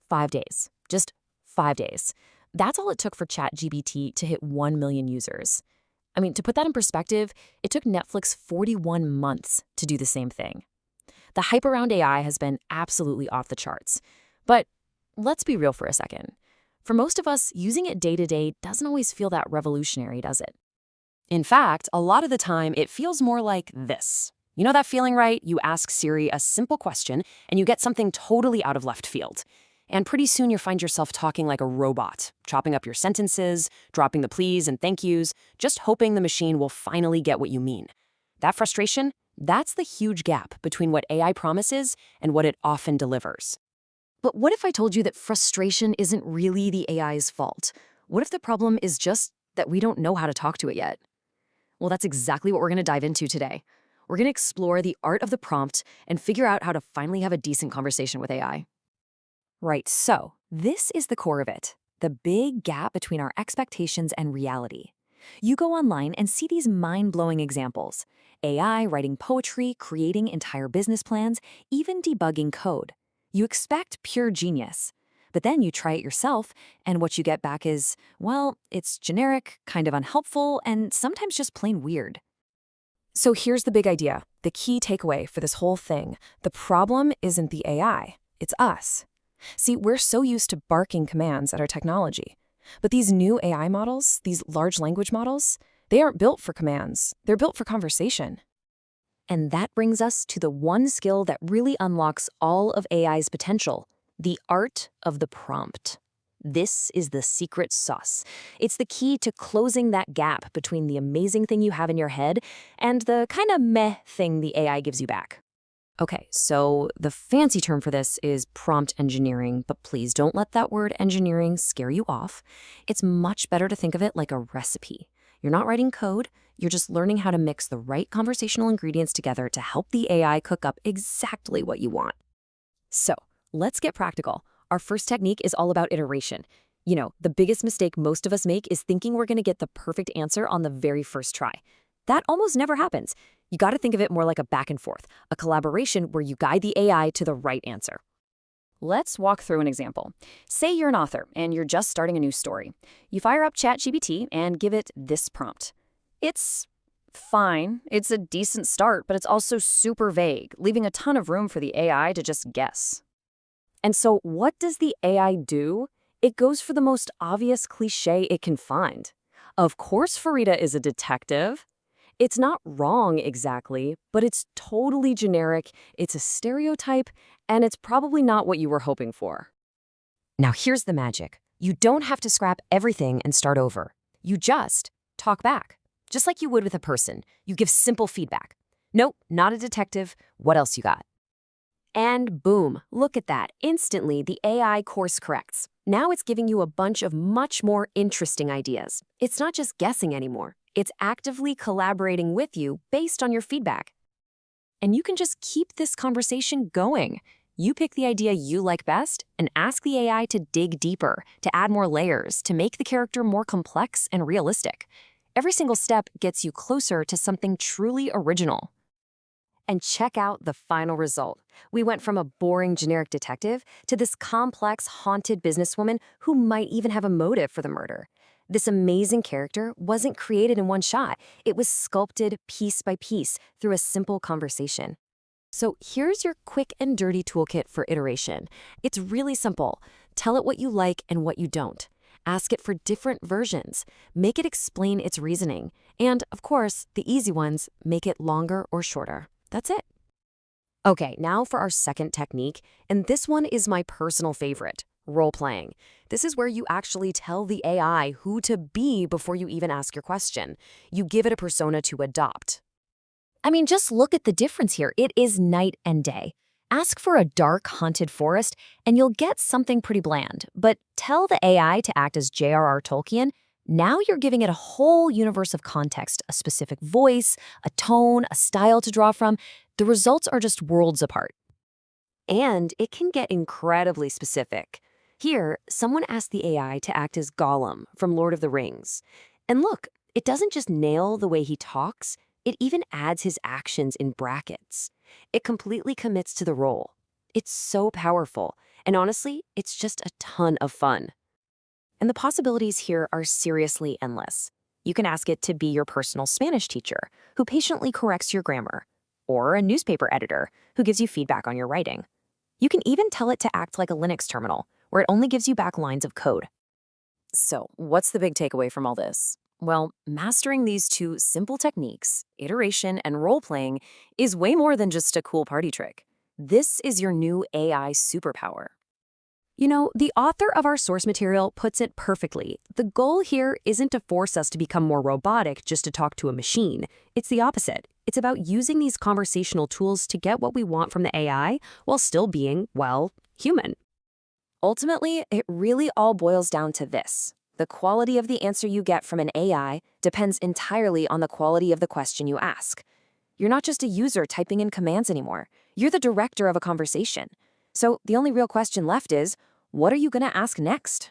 5 days. Just 5 days. That's all it took for ChatGPT to hit 1 million users. I mean, to put that in perspective, it took Netflix 41 months to do the same thing. The hype around AI has been absolutely off the charts. But let's be real for a second. For most of us, using it day to day doesn't always feel that revolutionary, does it? In fact, a lot of the time, it feels more like this. You know that feeling, right? You ask Siri a simple question, and you get something totally out of left field. And pretty soon you find yourself talking like a robot, chopping up your sentences, dropping the please and thank yous, just hoping the machine will finally get what you mean. That frustration, that's the huge gap between what AI promises and what it often delivers. But what if I told you that frustration isn't really the AI's fault? What if the problem is just that we don't know how to talk to it yet? Well, that's exactly what we're going to dive into today. We're going to explore the art of the prompt and figure out how to finally have a decent conversation with AI. Right, so this is the core of it, the big gap between our expectations and reality. You go online and see these mind-blowing examples. AI writing poetry, creating entire business plans, even debugging code. You expect pure genius. But then you try it yourself, and what you get back is, well, it's generic, kind of unhelpful, and sometimes just plain weird. So here's the big idea, the key takeaway for this whole thing. The problem isn't the AI, it's us. See, we're so used to barking commands at our technology. But these new AI models, these large language models, they aren't built for commands. They're built for conversation. And that brings us to the one skill that really unlocks all of AI's potential, the art of the prompt. This is the secret sauce. It's the key to closing that gap between the amazing thing you have in your head and the kind of meh thing the AI gives you back. Okay, so the fancy term for this is prompt engineering, but please don't let that word engineering scare you off. It's much better to think of it like a recipe. You're not writing code, you're just learning how to mix the right conversational ingredients together to help the AI cook up exactly what you want. So, let's get practical. Our first technique is all about iteration. You know, the biggest mistake most of us make is thinking we're going to get the perfect answer on the very first try. That almost never happens. You got to think of it more like a back and forth, a collaboration where you guide the AI to the right answer. Let's walk through an example. Say you're an author and you're just starting a new story. You fire up ChatGPT and give it this prompt. It's fine. It's a decent start, but it's also super vague, leaving a ton of room for the AI to just guess. And so what does the AI do? It goes for the most obvious cliché it can find. Of course Farida is a detective. It's not wrong exactly, but it's totally generic, it's a stereotype, and it's probably not what you were hoping for. Now here's the magic. You don't have to scrap everything and start over. You just talk back. Just like you would with a person. You give simple feedback. Nope, not a detective. What else you got? And boom, look at that. Instantly, the AI course corrects. Now it's giving you a bunch of much more interesting ideas. It's not just guessing anymore. It's actively collaborating with you based on your feedback. And you can just keep this conversation going. You pick the idea you like best and ask the AI to dig deeper, to add more layers, to make the character more complex and realistic. Every single step gets you closer to something truly original. And check out the final result. We went from a boring generic detective to this complex, haunted businesswoman who might even have a motive for the murder. This amazing character wasn't created in one shot. It was sculpted piece by piece through a simple conversation. So here's your quick and dirty toolkit for iteration. It's really simple. Tell it what you like and what you don't. Ask it for different versions. Make it explain its reasoning. And, of course, the easy ones, make it longer or shorter. That's it. Okay, now for our second technique, and this one is my personal favorite, role-playing. This is where you actually tell the AI who to be before you even ask your question. You give it a persona to adopt. I mean, just look at the difference here. It is night and day. Ask for a dark, haunted forest, and you'll get something pretty bland. But tell the AI to act as J.R.R. Tolkien. Now you're giving it a whole universe of context, a specific voice, a tone, a style to draw from. The results are just worlds apart. And it can get incredibly specific. Here, someone asked the AI to act as Gollum from Lord of the Rings. And look, it doesn't just nail the way he talks, it even adds his actions in brackets. It completely commits to the role. It's so powerful. And honestly, it's just a ton of fun. And the possibilities here are seriously endless. You can ask it to be your personal Spanish teacher who patiently corrects your grammar, or a newspaper editor who gives you feedback on your writing. You can even tell it to act like a Linux terminal, where it only gives you back lines of code. So, what's the big takeaway from all this? Well, mastering these two simple techniques, iteration and role playing, is way more than just a cool party trick. This is your new AI superpower. You know, the author of our source material puts it perfectly. The goal here isn't to force us to become more robotic just to talk to a machine. It's the opposite. It's about using these conversational tools to get what we want from the AI while still being, well, human. Ultimately, it really all boils down to this. The quality of the answer you get from an AI depends entirely on the quality of the question you ask. You're not just a user typing in commands anymore. You're the director of a conversation. So the only real question left is, what are you going to ask next?